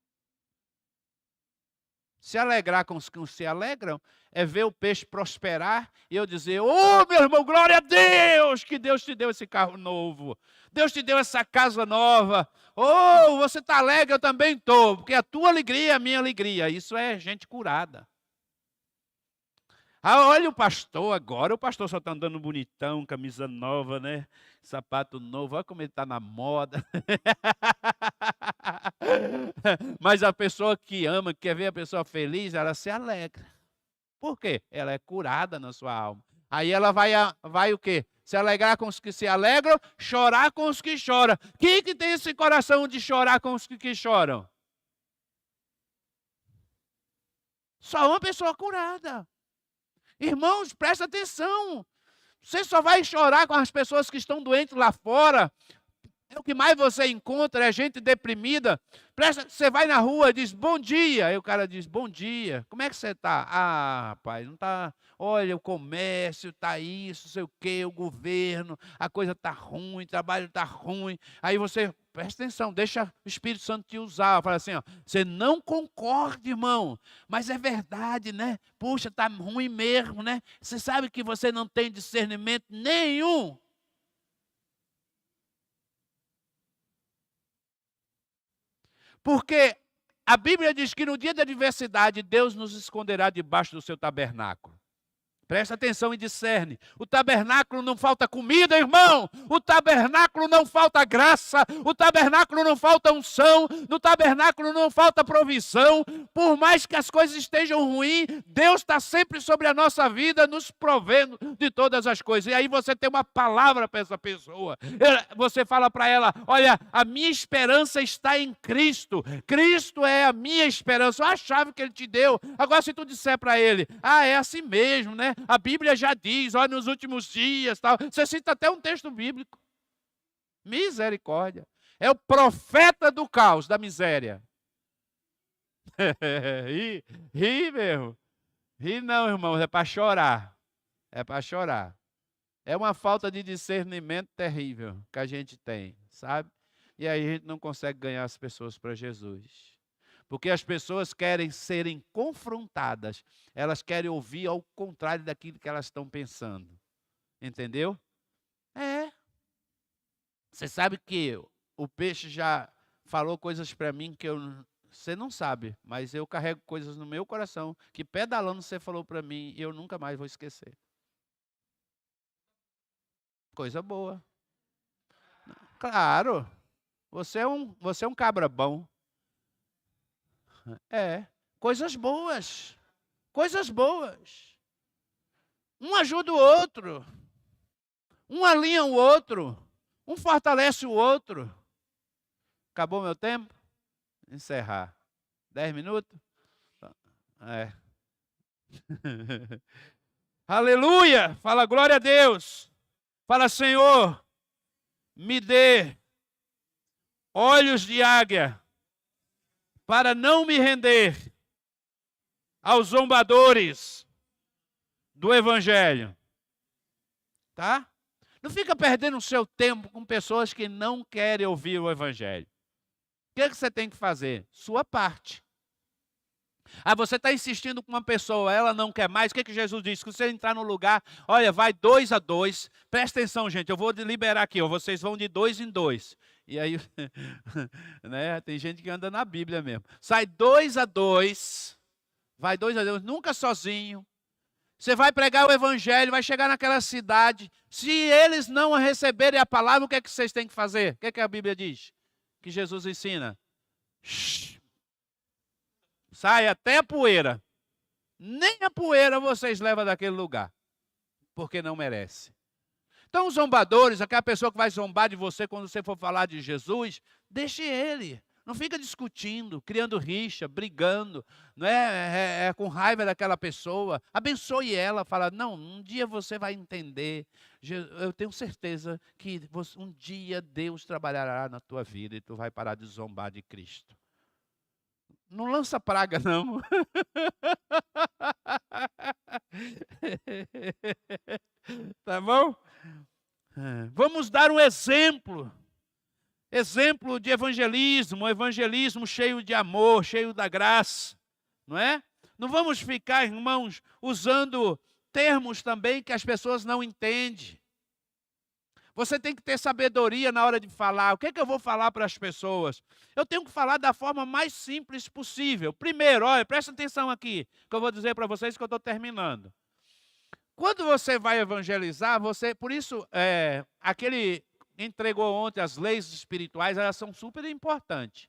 Se alegrar com os que se alegram é ver o peixe prosperar e eu dizer, ô meu irmão, glória a Deus, que Deus te deu esse carro novo. Deus te deu essa casa nova. Ô, você está alegre, eu também estou, porque a tua alegria é a minha alegria. Isso é gente curada. Ah, olha o pastor agora, o pastor só está andando bonitão, camisa nova, né? Sapato novo, olha como ele está na moda. Mas a pessoa que ama, que quer ver a pessoa feliz, ela se alegra. Por quê? Ela é curada na sua alma. Aí ela vai o quê? Se alegrar com os que se alegram, chorar com os que choram. Quem que tem esse coração de chorar com os que choram? Só uma pessoa curada. Irmãos, presta atenção. Você só vai chorar com as pessoas que estão doentes lá fora. O que mais você encontra é gente deprimida. Você vai na rua e diz bom dia. Aí o cara diz bom dia. Como é que você está? Ah, rapaz, não está. Olha, o comércio está isso, sei o quê, o governo, a coisa está ruim, o trabalho está ruim. Aí você, presta atenção, deixa o Espírito Santo te usar. Fala assim, ó, você não concorda, irmão, mas é verdade, né? Puxa, está ruim mesmo, né? Você sabe que você não tem discernimento nenhum. Porque a Bíblia diz que no dia da adversidade, Deus nos esconderá debaixo do seu tabernáculo. Presta atenção e discerne. O tabernáculo não falta comida, irmão. O tabernáculo não falta graça. O tabernáculo não falta unção. No tabernáculo não falta provisão. Por mais que as coisas estejam ruins, Deus está sempre sobre a nossa vida, nos provendo de todas as coisas. E aí você tem uma palavra para essa pessoa. Você fala para ela, olha, a minha esperança está em Cristo. Cristo é a minha esperança. Olha a chave que Ele te deu. Agora se tu disser para ele, é assim mesmo, né? A Bíblia já diz, olha, nos últimos dias, tal. Você cita até um texto bíblico. Misericórdia. É o profeta do caos, da miséria. Ri mesmo. Ri não, irmãos, é para chorar. É para chorar. É uma falta de discernimento terrível que a gente tem, sabe? E aí a gente não consegue ganhar as pessoas para Jesus. Porque as pessoas querem serem confrontadas. Elas querem ouvir ao contrário daquilo que elas estão pensando. Entendeu? É. Você sabe que o peixe já falou coisas para mim que você não sabe, mas eu carrego coisas no meu coração que pedalando você falou para mim e eu nunca mais vou esquecer. Coisa boa. Claro. Você é um cabra bom. É. Coisas boas. Coisas boas. Um ajuda o outro. Um alinha o outro. Um fortalece o outro. Acabou meu tempo? Encerrar. 10 minutos? É. Aleluia! Fala glória a Deus. Fala, Senhor, me dê olhos de águia para não me render aos zombadores do Evangelho. Tá? Não fica perdendo o seu tempo com pessoas que não querem ouvir o Evangelho. O que é que você tem que fazer? Sua parte. Você está insistindo com uma pessoa, ela não quer mais. O que Jesus disse? Que você entrar no lugar, olha, vai 2 a 2. Presta atenção, gente, eu vou liberar aqui, vocês vão de 2 em 2. E aí, né, tem gente que anda na Bíblia mesmo. Sai 2 a 2, vai 2 a 2, nunca sozinho. Você vai pregar o Evangelho, vai chegar naquela cidade. Se eles não receberem a palavra, o que é que vocês têm que fazer? O que é que a Bíblia diz? Que Jesus ensina? Shhh. Sai até a poeira. Nem a poeira vocês levam daquele lugar, porque não merece. Então os zombadores, aquela pessoa que vai zombar de você quando você for falar de Jesus, deixe ele. Não fica discutindo, criando rixa, brigando, não é com raiva daquela pessoa. Abençoe ela, fala, não, um dia você vai entender. Eu tenho certeza que um dia Deus trabalhará na tua vida e tu vai parar de zombar de Cristo. Não lança praga, não. Tá bom? Vamos dar um exemplo. Exemplo de evangelismo, um evangelismo cheio de amor, cheio da graça, não é? Não vamos ficar, irmãos, usando termos também que as pessoas não entendem. Você tem que ter sabedoria na hora de falar. O que é que eu vou falar para as pessoas? Eu tenho que falar da forma mais simples possível. Primeiro, olha, presta atenção aqui, que eu vou dizer para vocês que eu estou terminando. Quando você vai evangelizar, por isso, aquele entregou ontem as leis espirituais, elas são super importantes.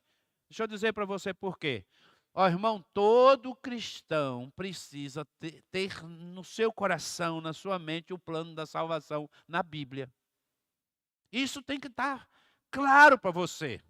Deixa eu dizer para você por quê. Ó, irmão, todo cristão precisa ter no seu coração, na sua mente, o plano da salvação na Bíblia. Isso tem que estar claro para você.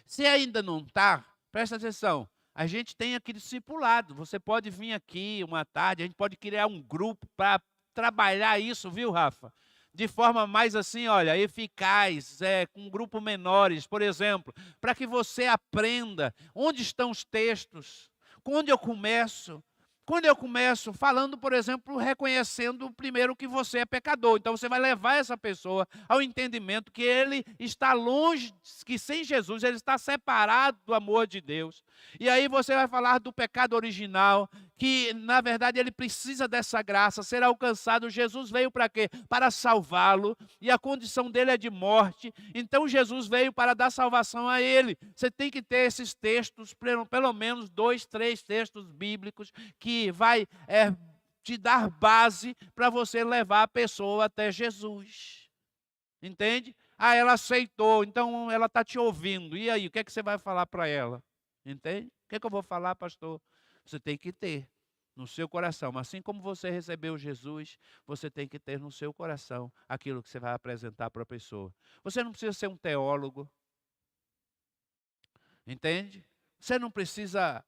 Se ainda não está, presta atenção. A gente tem aqui discipulado. Você pode vir aqui uma tarde, a gente pode criar um grupo para trabalhar isso, viu, Rafa? De forma mais assim, olha, eficaz, com grupos menores, por exemplo, para que você aprenda onde estão os textos, onde eu começo. Quando eu começo falando, por exemplo, reconhecendo primeiro que você é pecador. Então você vai levar essa pessoa ao entendimento que ele está longe, que sem Jesus ele está separado do amor de Deus. E aí você vai falar do pecado original, que na verdade ele precisa dessa graça, ser alcançado. Jesus veio para quê? Para salvá-lo, e a condição dele é de morte. Então Jesus veio para dar salvação a ele. Você tem que ter esses textos, pelo menos 2, 3 textos bíblicos que vai te dar base para você levar a pessoa até Jesus. Entende? Ah, ela aceitou, então ela está te ouvindo. E aí, o que é que você vai falar para ela? Entende? O que é que eu vou falar, pastor? Você tem que ter no seu coração. Assim como você recebeu Jesus, você tem que ter no seu coração aquilo que você vai apresentar para a pessoa. Você não precisa ser um teólogo. Entende? Você não precisa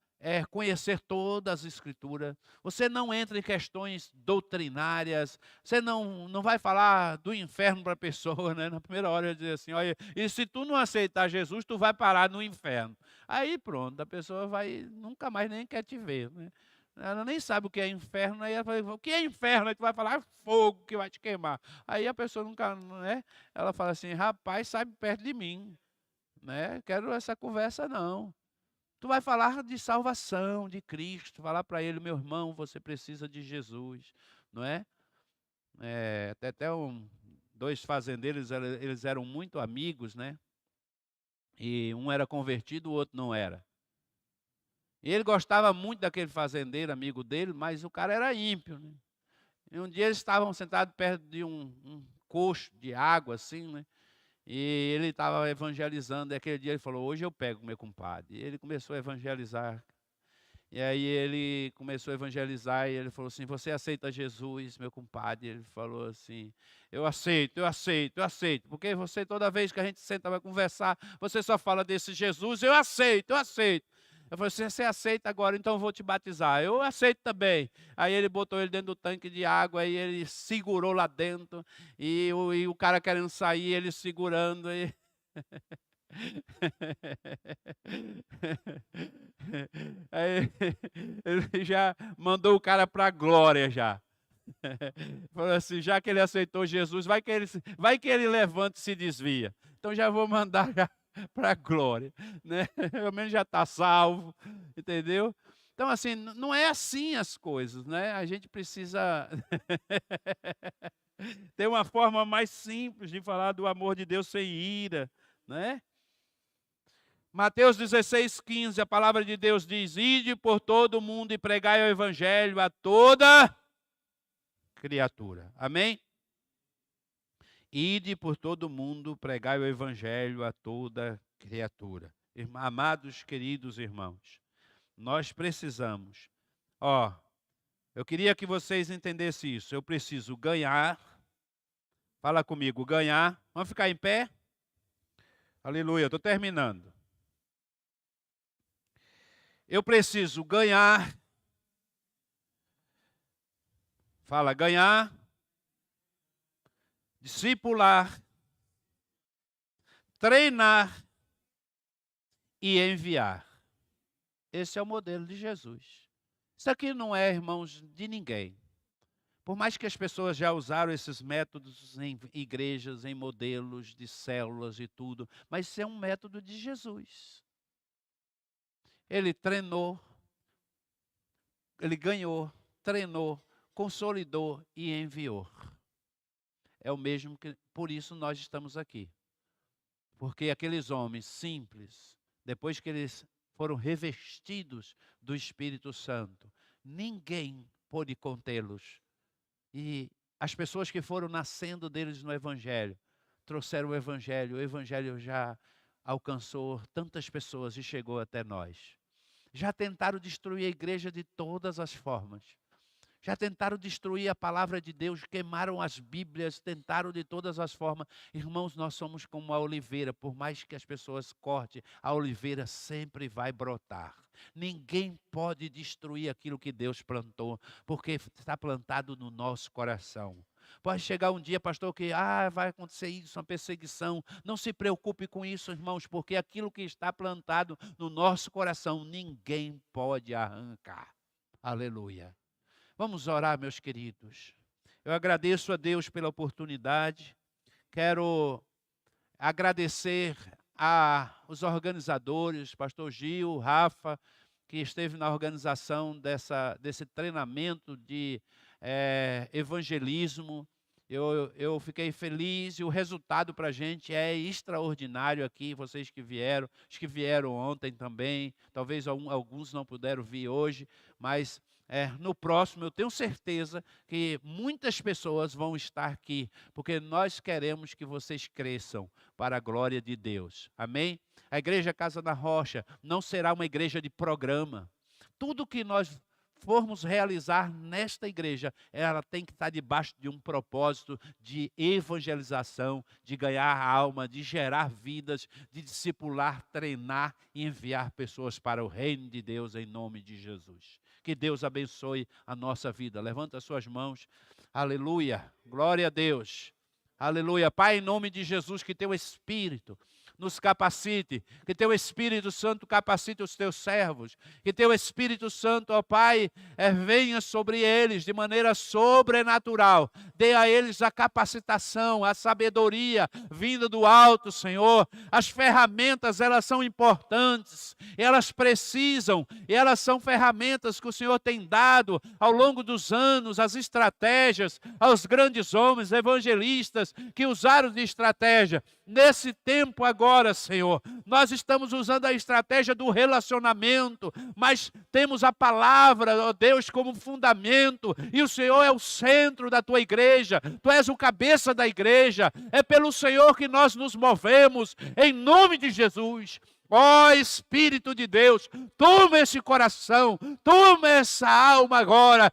conhecer todas as escrituras. Você não entra em questões doutrinárias. Você não vai falar do inferno para a pessoa, né? Na primeira hora eu dizer assim, olha, e se tu não aceitar Jesus, tu vai parar no inferno. Aí pronto, a pessoa vai, nunca mais nem quer te ver, né? Ela nem sabe o que é inferno, aí ela fala, o que é inferno? Aí tu vai falar, fogo que vai te queimar. Aí a pessoa nunca, né? Ela fala assim, rapaz, sai perto de mim. Né? Quero essa conversa não. Tu vai falar de salvação, de Cristo, falar para ele, meu irmão, você precisa de Jesus, não é? Até dois fazendeiros, eles eram muito amigos, né? E um era convertido, o outro não era. E ele gostava muito daquele fazendeiro, amigo dele, mas o cara era ímpio, né? E um dia eles estavam sentados perto de um coxo de água, assim, né? E ele estava evangelizando, e aquele dia ele falou, hoje eu pego meu compadre. E ele começou a evangelizar. E aí ele começou a evangelizar e ele falou assim, você aceita Jesus, meu compadre? Ele falou assim, eu aceito, eu aceito, eu aceito. Porque você, toda vez que a gente senta para conversar, você só fala desse Jesus, eu aceito, eu aceito. Eu falei, você aceita agora, então eu vou te batizar. Eu aceito também. Aí ele botou ele dentro do tanque de água, e ele segurou lá dentro, e o cara querendo sair, ele segurando. Aí ele já mandou o cara para a glória já. Falou assim, já que ele aceitou Jesus, vai que ele levanta e se desvia. Então já vou mandar já para a glória, né? Pelo menos já está salvo, entendeu? Então assim, não é assim as coisas, né? A gente precisa ter uma forma mais simples de falar do amor de Deus sem ira, né? Mateus 16:15, a palavra de Deus diz, ide por todo o mundo e pregai o evangelho a toda criatura. Amém? Ide por todo o mundo, pregai o evangelho a toda criatura. Amados, queridos irmãos, nós precisamos, eu queria que vocês entendessem isso, eu preciso ganhar, fala comigo, ganhar, vamos ficar em pé? Aleluia, estou terminando. Eu preciso ganhar, fala, ganhar, discipular, treinar e enviar. Esse é o modelo de Jesus. Isso aqui não é, irmãos, de ninguém. Por mais que as pessoas já usaram esses métodos em igrejas, em modelos de células e tudo, mas isso é um método de Jesus. Ele treinou, ele ganhou, treinou, consolidou e enviou. É o mesmo que, por isso nós estamos aqui. Porque aqueles homens simples, depois que eles foram revestidos do Espírito Santo, ninguém pôde contê-los. E as pessoas que foram nascendo deles no Evangelho, trouxeram o Evangelho já alcançou tantas pessoas e chegou até nós. Já tentaram destruir a igreja de todas as formas. Já tentaram destruir a palavra de Deus, queimaram as Bíblias, tentaram de todas as formas. Irmãos, nós somos como a oliveira, por mais que as pessoas cortem, a oliveira sempre vai brotar. Ninguém pode destruir aquilo que Deus plantou, porque está plantado no nosso coração. Pode chegar um dia, pastor, que vai acontecer isso, uma perseguição. Não se preocupe com isso, irmãos, porque aquilo que está plantado no nosso coração, ninguém pode arrancar. Aleluia. Vamos orar, meus queridos. Eu agradeço a Deus pela oportunidade. Quero agradecer aos organizadores, pastor Gil, Rafa, que esteve na organização desse treinamento de evangelismo. Eu fiquei feliz e o resultado para a gente é extraordinário aqui, vocês que vieram, os que vieram ontem também, talvez alguns não puderam vir hoje, mas no próximo eu tenho certeza que muitas pessoas vão estar aqui, porque nós queremos que vocês cresçam para a glória de Deus. Amém? A Igreja Casa da Rocha não será uma igreja de programa. Tudo que nós formos realizar nesta igreja, ela tem que estar debaixo de um propósito de evangelização, de ganhar alma, de gerar vidas, de discipular, treinar e enviar pessoas para o reino de Deus em nome de Jesus. Que Deus abençoe a nossa vida. Levanta as suas mãos. Aleluia. Glória a Deus. Aleluia. Pai, em nome de Jesus, que teu Espírito nos capacite, que teu Espírito Santo capacite os teus servos, que teu Espírito Santo, ó Pai, venha sobre eles de maneira sobrenatural, dê a eles a capacitação, a sabedoria vinda do alto, Senhor. As ferramentas, elas são importantes, elas precisam, e elas são ferramentas que o Senhor tem dado ao longo dos anos, as estratégias, aos grandes homens evangelistas que usaram de estratégia. Nesse tempo agora, Senhor, nós estamos usando a estratégia do relacionamento, mas temos a palavra, ó Deus, como fundamento, e o Senhor é o centro da tua igreja, tu és o cabeça da igreja, é pelo Senhor que nós nos movemos, em nome de Jesus. Ó Espírito de Deus, toma esse coração, toma essa alma agora.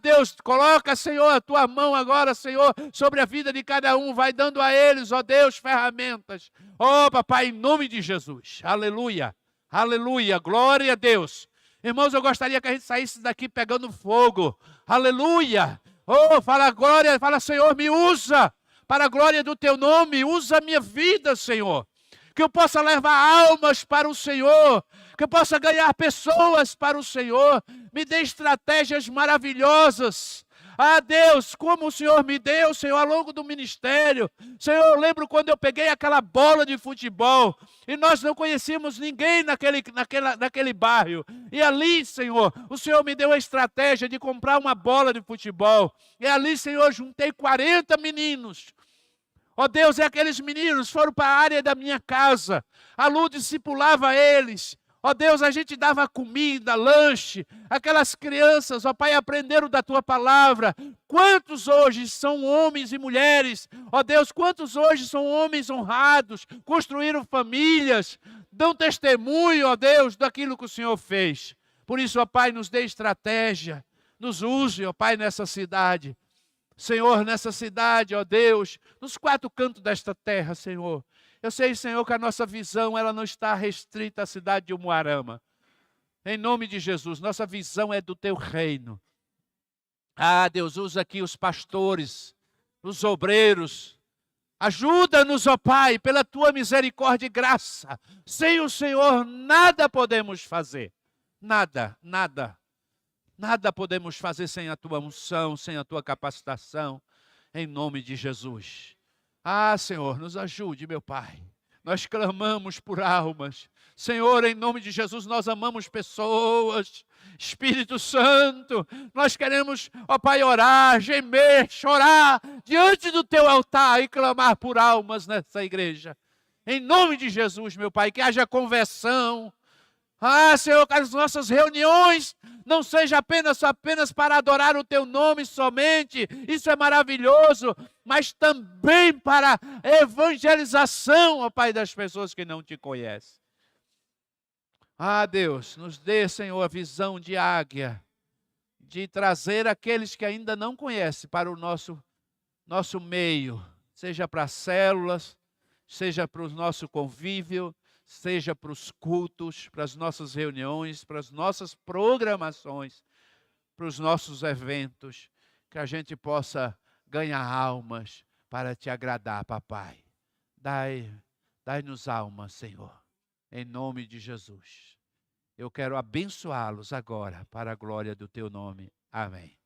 Deus, coloca, Senhor, a tua mão agora, Senhor, sobre a vida de cada um. Vai dando a eles, ó Deus, ferramentas. Ó Papai, em nome de Jesus. Aleluia, aleluia, glória a Deus. Irmãos, eu gostaria que a gente saísse daqui pegando fogo. Aleluia. Fala glória, fala Senhor, me usa para a glória do teu nome. Usa a minha vida, Senhor. Que eu possa levar almas para o Senhor, que eu possa ganhar pessoas para o Senhor. Me dê estratégias maravilhosas. Deus, como o Senhor me deu, Senhor, ao longo do ministério. Senhor, eu lembro quando eu peguei aquela bola de futebol e nós não conhecíamos ninguém naquele bairro. E ali, Senhor, o Senhor me deu a estratégia de comprar uma bola de futebol. E ali, Senhor, juntei 40 meninos. Ó Deus, e aqueles meninos foram para a área da minha casa. A Lu discipulava eles. Ó Deus, a gente dava comida, lanche. Aquelas crianças, ó Pai, aprenderam da Tua palavra. Quantos hoje são homens e mulheres? Ó Deus, quantos hoje são homens honrados? Construíram famílias. Dão testemunho, ó Deus, daquilo que o Senhor fez. Por isso, ó Pai, nos dê estratégia. Nos use, ó Pai, nessa cidade. Senhor, nessa cidade, ó Deus, nos 4 cantos desta terra, Senhor. Eu sei, Senhor, que a nossa visão ela não está restrita à cidade de Umuarama. Em nome de Jesus, nossa visão é do Teu reino. Deus, usa aqui os pastores, os obreiros. Ajuda-nos, ó Pai, pela Tua misericórdia e graça. Sem o Senhor, nada podemos fazer. Nada, nada. Nada podemos fazer sem a tua unção, sem a tua capacitação, em nome de Jesus. Ah, Senhor, nos ajude, meu Pai. Nós clamamos por almas. Senhor, em nome de Jesus, nós amamos pessoas. Espírito Santo, nós queremos, ó Pai, orar, gemer, chorar diante do teu altar e clamar por almas nessa igreja. Em nome de Jesus, meu Pai, que haja conversão. Ah, Senhor, que as nossas reuniões não sejam apenas para adorar o Teu nome somente, isso é maravilhoso, mas também para evangelização, ó Pai, das pessoas que não Te conhecem. Ah, Deus, nos dê, Senhor, a visão de águia, de trazer aqueles que ainda não conhecem para o nosso meio, seja para as células, seja para o nosso convívio, seja para os cultos, para as nossas reuniões, para as nossas programações, para os nossos eventos, que a gente possa ganhar almas para Te agradar, papai. Dai-nos almas, Senhor, em nome de Jesus. Eu quero abençoá-los agora, para a glória do Teu nome. Amém.